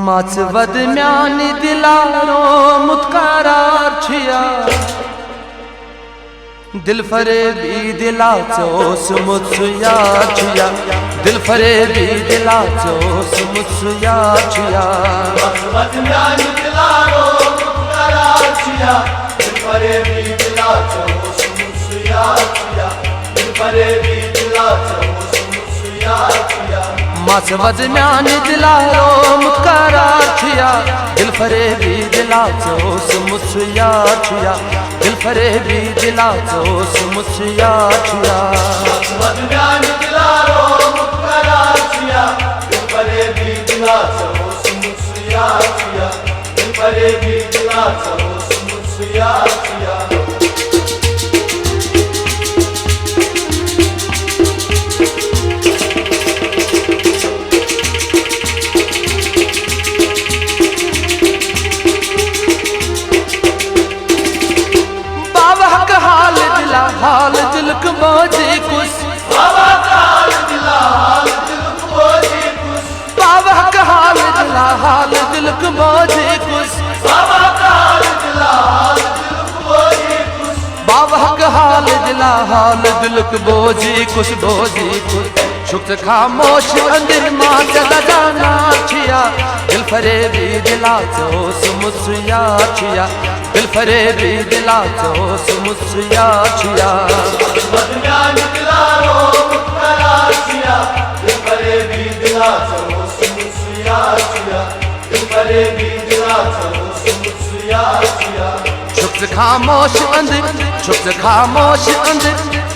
माचवद म्यानी दिलारो मुत्कारार छिया दिल फरेबी दिलाचोस मुत्सुया छिया दिल फरेबी दिलाचोस मुत्सुया छिया माचवद म्यानी दिलारो मुत्कारार छिया दिल फरेबी दिलाचोस मुत्सुया छिया दिल फरेबी दिलाचोस मुत्सुया छिया माचवद म्यानी दिलारो मुत्कारार छिया दिल फरेबी दिलाचोस मुत्सुया छिया दिल फरेबी दिलाचोस मुत्सुया छिया माचवद म्यानी दिलारो मुत्कारार छिया दिल फरेबी दिलाचोस मुत्सुया छिया दिल फरेबी दिलाचोस मुत्सुया छिया हाल दिल को बोझे कुछ बाबा का हाल दिला हाल दिल को बोझे कुछ बाबा का हाल दिला हाल दिल को बोझे कुछ बाबा का हाल दिला हाल दिल को बोझे कुछ बाबा का हाल दिला हाल दिल को बोझे कुछ शुक्र खामोश अंदर मां चला जाना छिया दिल फरेबी दिला चोस मुत्सुया छिया दिल फरेबी दिला चोस मुत्सुया छिया माचवद म्यानी दिलारो मुत्कारार छिया दिल फरेबी दिलाचोस मुत्सुया छिया दिल फरेबी दिलाचोस मुत्सुया छिया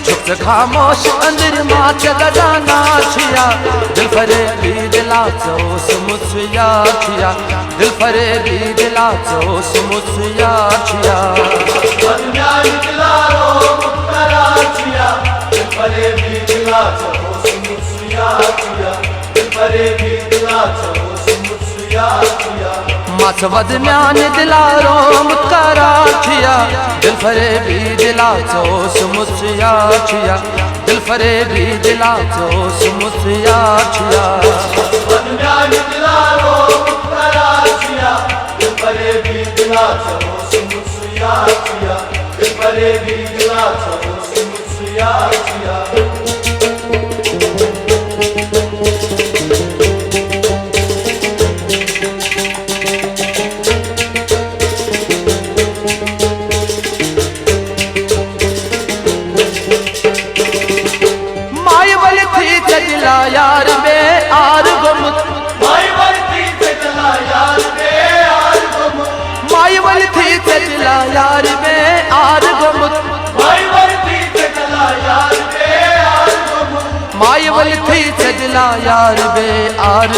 शुक्र खामोश अंदर मां चला जाना छिया दिल फरेबी दिला चोस मुत्सुया छिया दिल फरेबी दिला चोस मुत्सुया छिया माचवद म्यानी दिलारो मुत्कारार छिया दिल फरेबी दिलाचोस मुत्सुया छिया दिल फरेबी दिलाचोस मुत्सुया छिया माचवद म्यानी दिलारो मुत्कारार छिया दिल फरेबी दिला चोस मुत्सुया छिया दिल फरेबी दिला चोस मुत्सुया छिया माचवद म्यानी दिलारो मुत्कारार छिया दिल फरेबी दिलाचोस मुत्सुया छिया दिल फरेबी दिलाचोस मुत्सुया छिया यार बे आर गुमत माई वरती चला यार बे आर गुमत माई वलथी चला यार बे आर गुमत माई वरती चला यार बे आर गुमत माई वलथी चला यार बे आर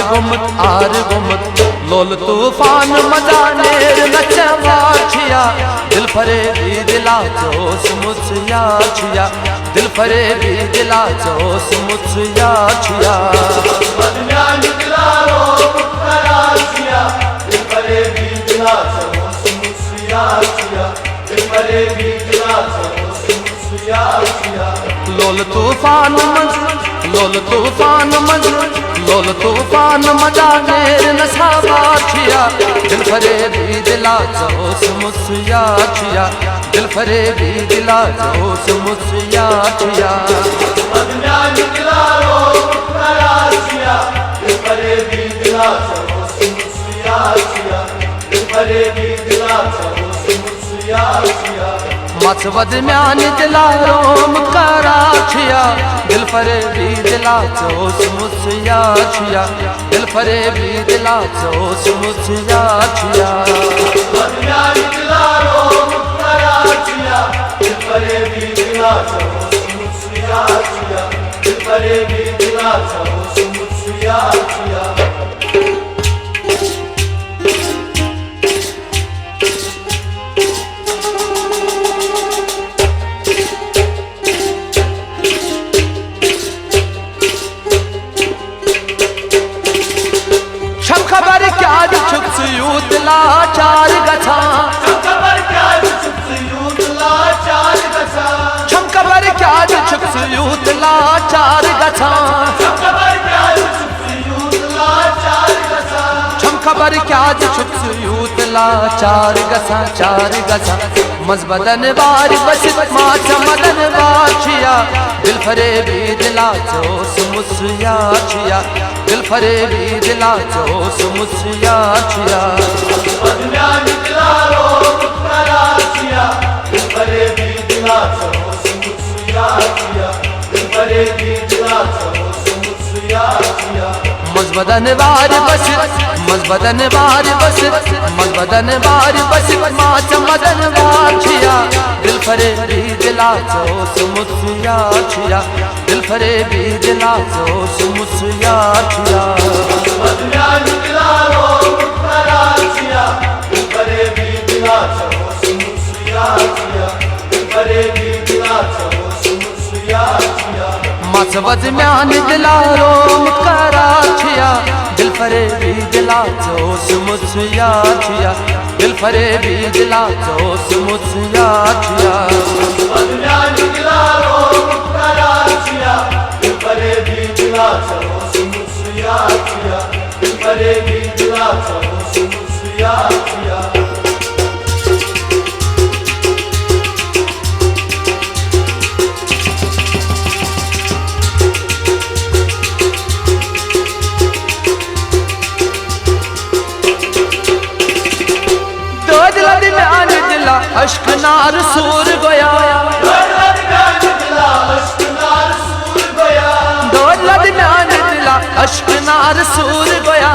गुमत लोल तूफान मदानेर नचवार छिया दिल फरेबी दिला चोस मुत्सुया छिया दिल फरेबी दिला चोस मुत्सुया छिया माचवद म्यानी दिलारो मुत्कारार छिया दिल फरेबी दिलाचोस मुत्सुया छिया दिल फरेबी दिलाचोस मुत्सुया छिया लोल तूफान मदानेर नसावार छिया दिल फरेबी दिला चोस मुत्सुया छिया दिल फरेबी दिला चोस मुत्सुया छिया माचवद म्यानी दिलारो मुत्कारार छिया दिल फरेबी दिलाचोस मुत्सुया छिया दिल फरेबी दिलाचोस मुत्सुया छिया माचवद म्यानी दिलारो मुत्कारार छिया दिल फरेबी दिला चोस मुत्सुया छिया दिल फरेबी दिला चोस मुत्सुया छिया माचवद म्यानी दिलारो मुत्कारार छिया दिल फरेबी दिलाचोस मुत्सुया छिया दिल फरेबी दिलाचोस मुत्सुया छिया खबर क्या छुप यूत लाचार गछा खबर क्या जुक यूत लाचार गसा चार गसा मजबदन बार बस माच मदन बाछिया दिल फरे भी दिला चोस मुसिया छिया दिल फरे भी दिला चोस मुसिया छिया बदम्यान दिला रो मुकरा छिया दिल फरे भी दिला चोस मुसिया छिया दिल फरे भी दिला चोस मुसिया छिया मजबदन बार बस मजबदन बार बस मजबदन बार बस माच मदन बाछिया दिल फरे भी दिला चोस मुसिया छिया दिल फरे भी दिला चोस मुसिया छिया बदम्यान दिला रो मुकरा छिया दिल फरे भी दिला चोस मुसिया छिया दिल फरे भी दिला चोस मुसिया छिया मसवद म्यान दिलारो मुकरा छिया दिल फरे भी दिला चोस मुसिया छिया दिल फरे भी दिला चोस मुसिया छिया बदम्यान दिला रो मुकरा छिया दिल फरे भी दिला चोस मुसिया छिया दिल फरे भी दिला चोस मुसिया छिया अश्क नार सूर गोया दौलत म्यान दिला अश्क नार सूर गोया दौलत म्यान दिला अश्क नार सूर गोया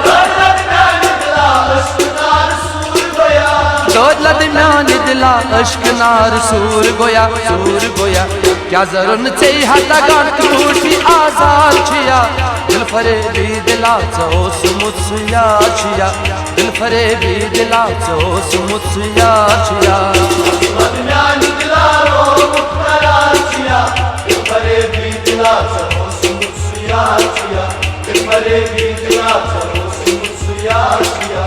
दौलत म्यान दिला अश्क नार सूर गोया दौलत म्यान दिला अश्क नार सूर गोया क्या जरूर चाहिए हता गान टूटी आजाद छिया दिल फरे भी दिला चोस मुसिया छिया दिल फरे भी दिला चोस मुसिया छिया बदम्यान दिला रो मुकरा छिया दिल फरे भी दिला चोस मुसिया छिया दिल फरे भी दिला चोस मुसिया छिया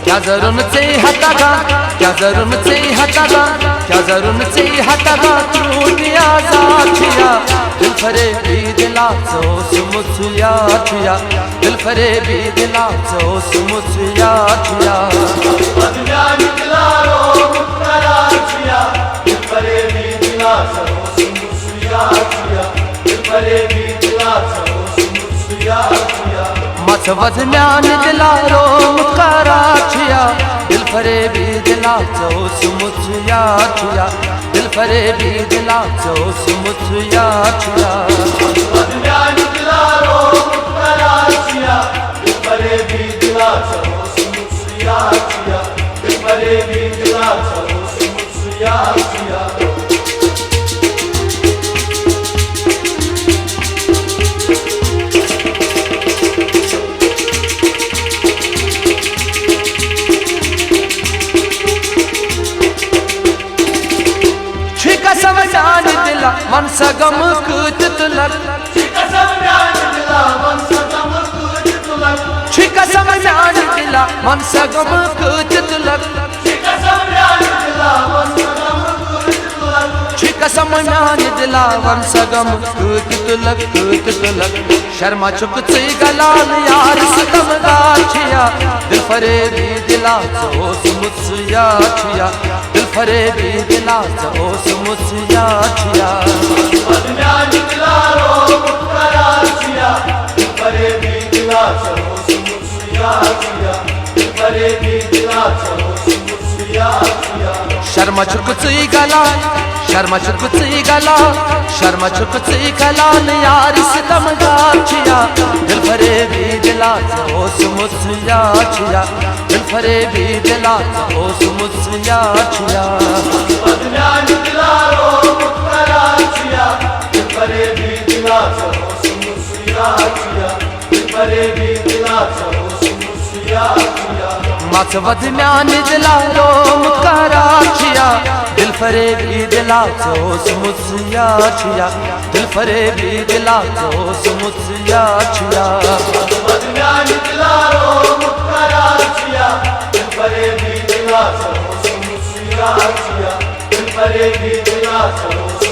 क्या जरूर चाहिए हता गान क्या जरूर चाहिए हता गान क्या जरूर चाहिए हता गान टूटी आजाद छिया दिल फरे भी दिला चोस मुसिया छिया दिल फरे भी दिला चोस मुसिया छिया बदम्यान दिला रो मुकरा छिया दिल फरे भी दिला चोस मुसिया छिया दिल फरे भी दिला चोस मुसिया छिया मसवद म्यान दिलारो मुकरा छिया दिल फरे भी दिला चोस मुसिया छिया दिल फरे भी दिला चोस मुसिया छिया बदम्यान दिला रो मुकरा छिया दिल फरे भी दिला चोस मुसिया छिया दिल फरे भी दिला चोस मुसिया छिया समझान दिला मन सगम कुत तुलक छिका समझान दिला मन सगम कुत तुलक छिका समझान दिला मन सगम कुत तुलक छिका समझान दिला मन सगम कुत तुलक छिका समझान दिला मन सगम कुत तुलक शर्मा चुक ची गलाल यार सितमगार छिया दिल फरे भी दिला चोस मुसिया छिया दिल फरे भी दिला चोस मुसिया छिया बदम्यान दिला रो मुकरा छिया दिल फरे भी दिला चोस मुसिया छिया दिल फरे भी दिला चोस मुसिया छिया शर्मा चुक ची गला शर्मा चुक ची गला शर्मा चुक ची गलाल यार सितमगार छिया दिल फरे भी दिला चोस मुसिया छिया दिल फरे भी दिला चोस मुसिया छिया बदम्यान दिला रो मुकरा छिया दिल फरे भी दिला चोस मुसिया छिया दिल फरे भी दिला चोस मुसिया छिया मसवद म्यान दिलारो मुकरा छिया दिल फरे भी दिला चोस मुसिया छिया दिल फरे भी दिला चोस मुसिया छिया बदम्यान दिला रो मुकरा छिया दिल फरे भी दिला चोस मुसिया छिया दिल फरे भी दिला चोस